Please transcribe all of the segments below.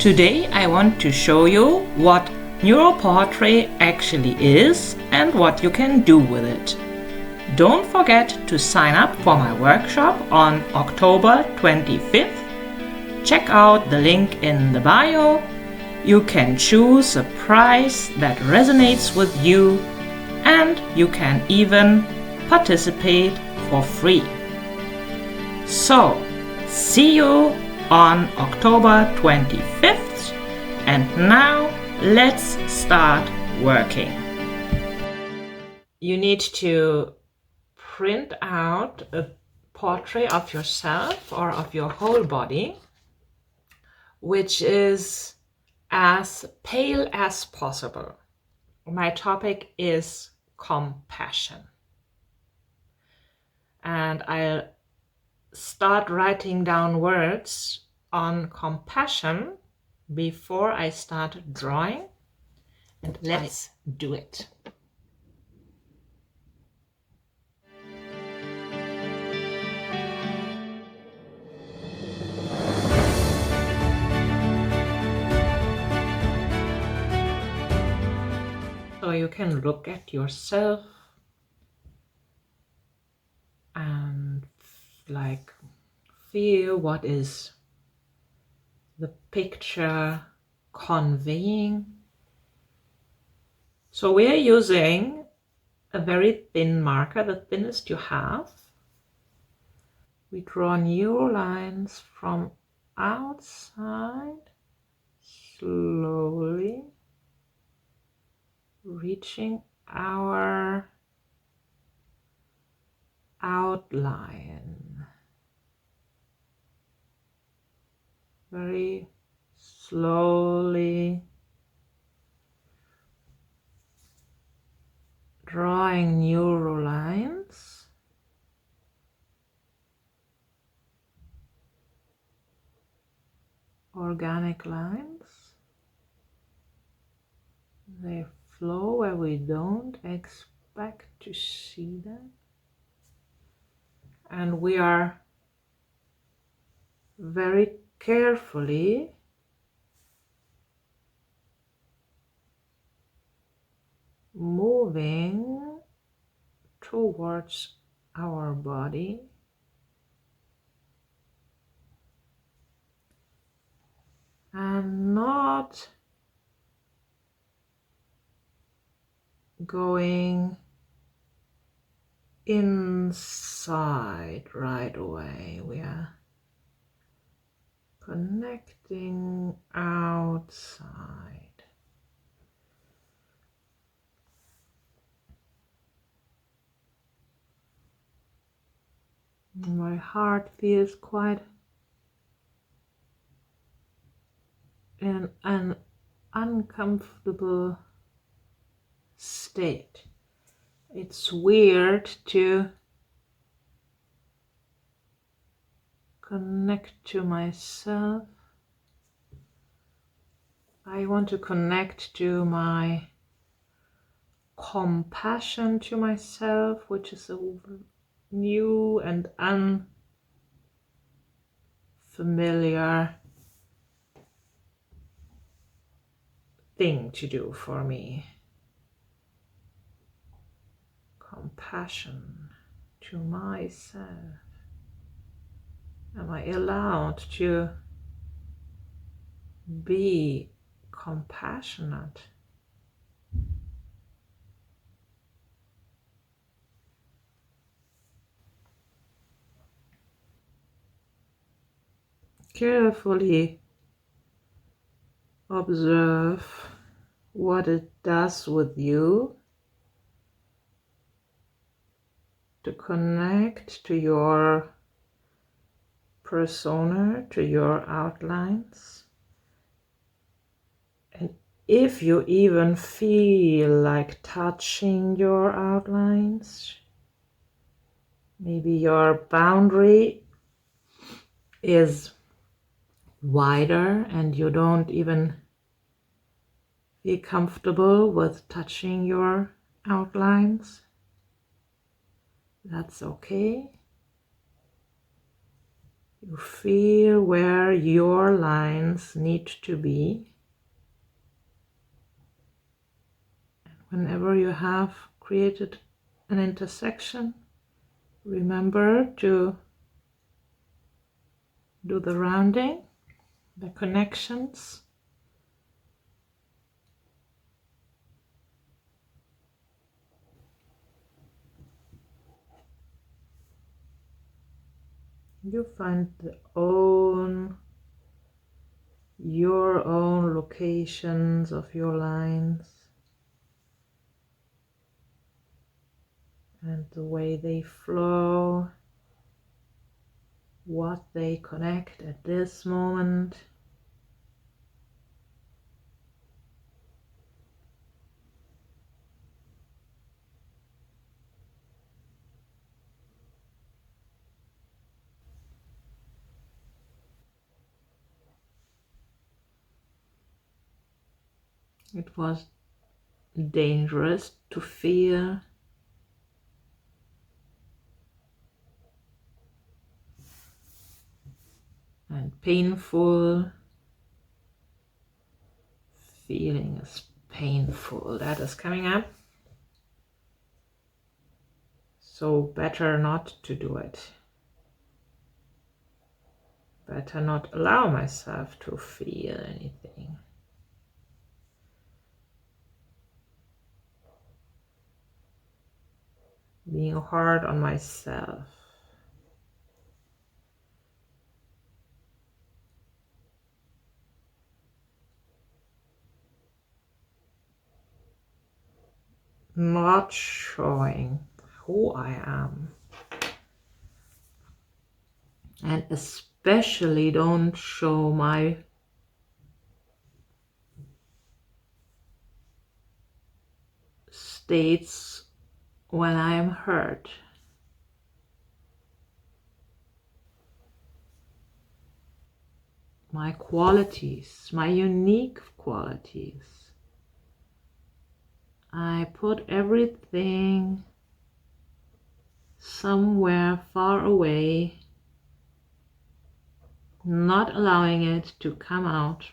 Today I want to show you what Neuro Portrait actually is and what you can do with it. Don't forget to sign up for my workshop on October 25th. Check out the link in the bio. You can choose a price that resonates with you, and you can even participate for free. So, see you on October 25th, and now let's start working. You need to print out a portrait of yourself or of your whole body, which is as pale as possible. My topic is compassion. And I'll start writing down words on compassion before I start drawing. And let's do it. So you can look at yourself and feel what is the picture conveying. So we are using a very thin marker, the thinnest you have. We draw new lines from outside, slowly reaching our outline. Very slowly drawing neural lines. Organic lines. They flow where we don't expect to see them. And we are very carefully moving towards our body, and not going inside right away. We are connecting outside. My heart feels quite in an uncomfortable state. It's weird to connect to myself. I want to connect to my compassion to myself, which is a new and unfamiliar thing to do for me. Compassion to myself. Am I allowed to be compassionate? Carefully observe what it does with you to connect to your persona, to your outlines. And if you even feel like touching your outlines, maybe your boundary is wider and you don't even feel comfortable with touching your outlines, that's okay. You feel where your lines need to be. And whenever you have created an intersection, remember to do the rounding, the connections. You find your own locations of your lines and the way they flow, what they connect at this moment. It was dangerous to feel, and painful. Feeling is painful. That is coming up. So better not to do it. Better not allow myself to feel anything. Being hard on myself. Not showing who I am. And especially don't show my states when I am hurt. My qualities, my unique qualities. I put everything somewhere far away, not allowing it to come out.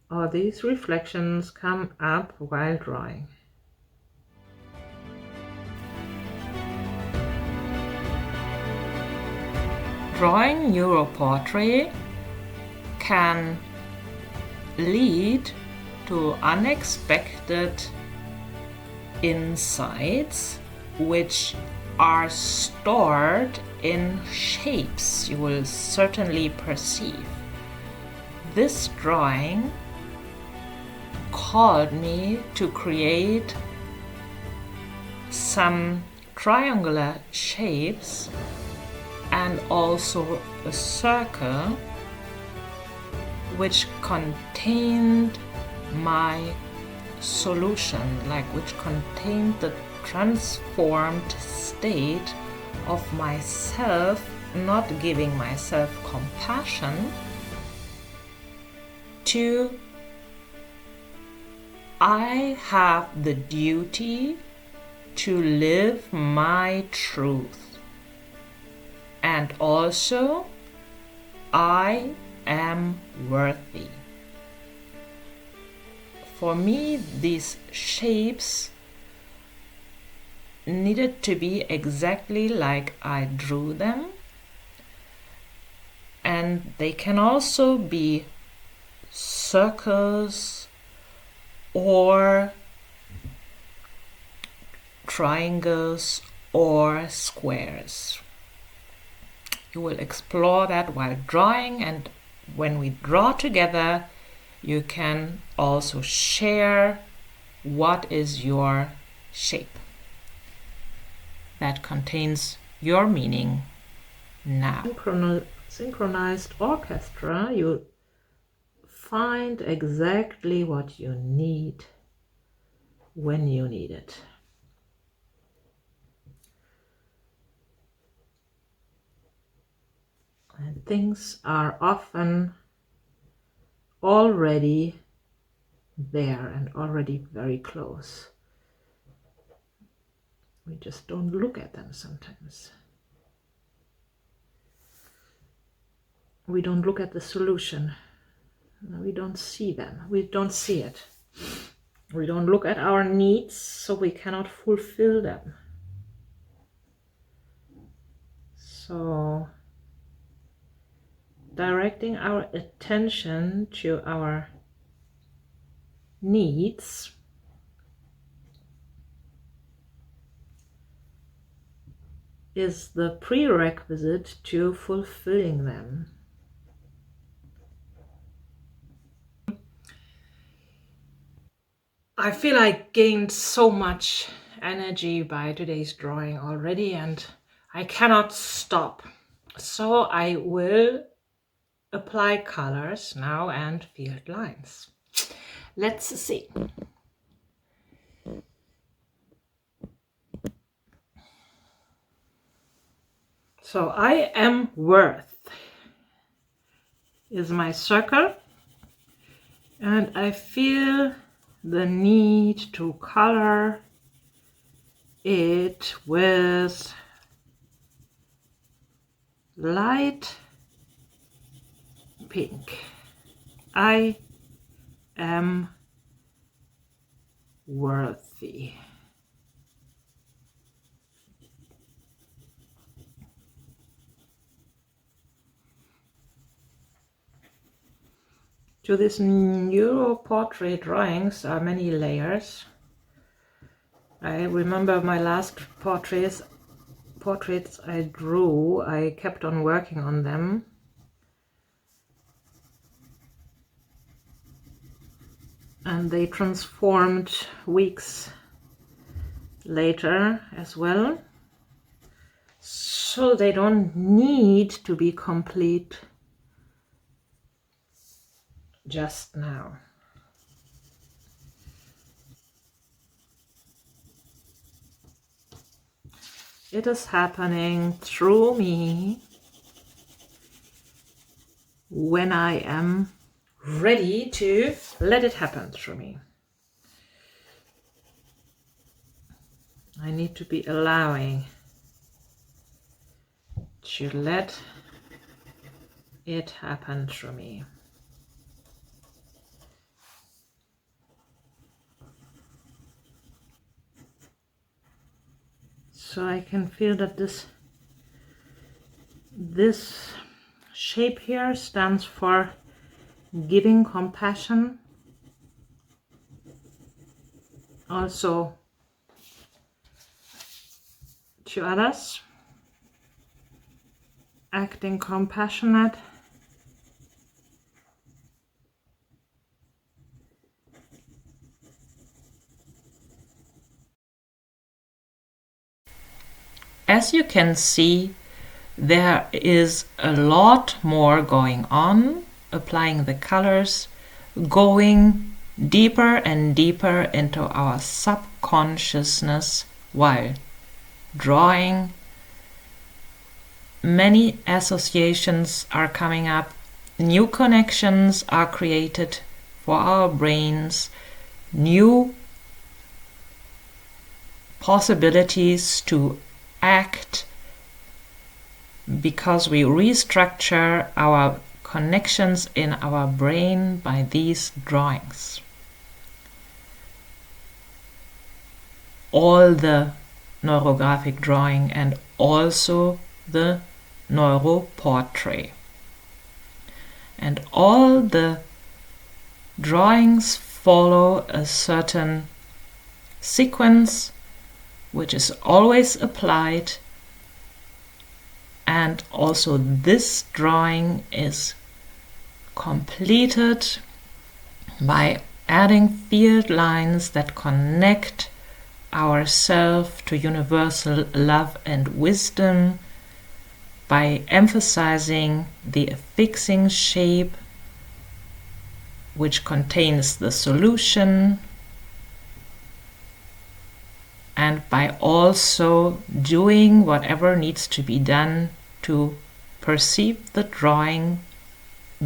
All these reflections come up while drawing. Drawing Neuro Portrait can lead to unexpected insights which are stored in shapes you will certainly perceive. This drawing called me to create some triangular shapes and also a circle which contained my solution, which contained the transformed state of myself, not giving myself compassion, to I have the duty to live my truth. And also, I am worthy. For me, these shapes needed to be exactly like I drew them. And they can also be circles or triangles or squares. You will explore that while drawing, and when we draw together, you can also share what is your shape that contains your meaning now. Synchronized orchestra, you find exactly what you need when you need it. And things are often already there and already very close. We just don't look at them sometimes. We don't look at the solution. We don't see them. We don't see it. We don't look at our needs, so we cannot fulfill them. So, directing our attention to our needs is the prerequisite to fulfilling them. I feel I gained so much energy by today's drawing already, and I cannot stop. So I will apply colors now and field lines. Let's see. So I am worth is my circle, and I feel the need to color it with light pink. I am worthy. To this Neuro Portrait drawings are many layers. I remember my last portraits I drew, I kept on working on them. And they transformed weeks later as well. So they don't need to be complete just now. It is happening through me when I am ready to let it happen through me. I need to be allowing to let it happen through me. So I can feel that this shape here stands for giving compassion, also to others, acting compassionate, as you can see, there is a lot more going on, applying the colors, going deeper and deeper into our subconsciousness while drawing. Many associations are coming up, new connections are created for our brains, new possibilities to act, because we restructure our connections in our brain by these drawings. All the neurographic drawing and also the Neuro Portrait. And all the drawings follow a certain sequence which is always applied, and also this drawing is completed by adding field lines that connect ourselves to universal love and wisdom, by emphasizing the affixing shape which contains the solution, and by also doing whatever needs to be done to perceive the drawing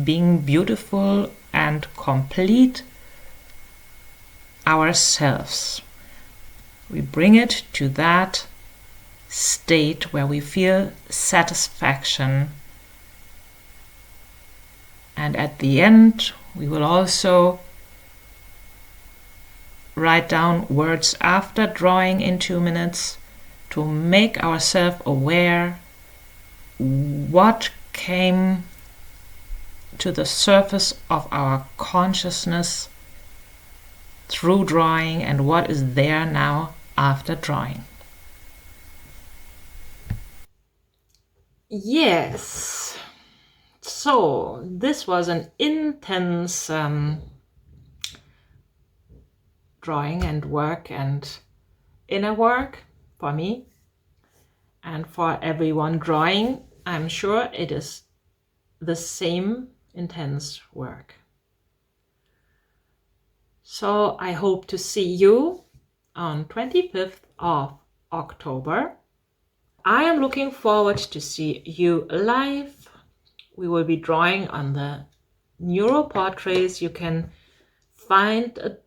being beautiful and complete ourselves. We bring it to that state where we feel satisfaction. And at the end, we will also write down words after drawing in 2 minutes to make ourselves aware what came to the surface of our consciousness through drawing and what is there now after drawing. Yes, so this was an intense drawing and work and inner work for me and for everyone drawing. I'm sure it is the same intense work. So I hope to see you on 25th of October. I am looking forward to see you live. We will be drawing on the Neuro Portraits. You can find a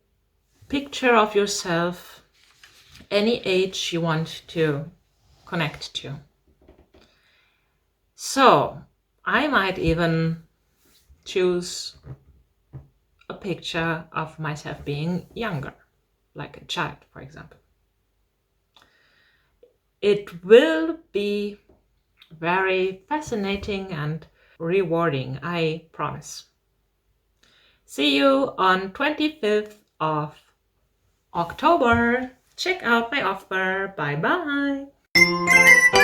picture of yourself, any age you want to connect to. So I might even choose a picture of myself being younger, like a child, for example. It will be very fascinating and rewarding, I promise. See you on 25th of October. Check out my offer. Bye bye.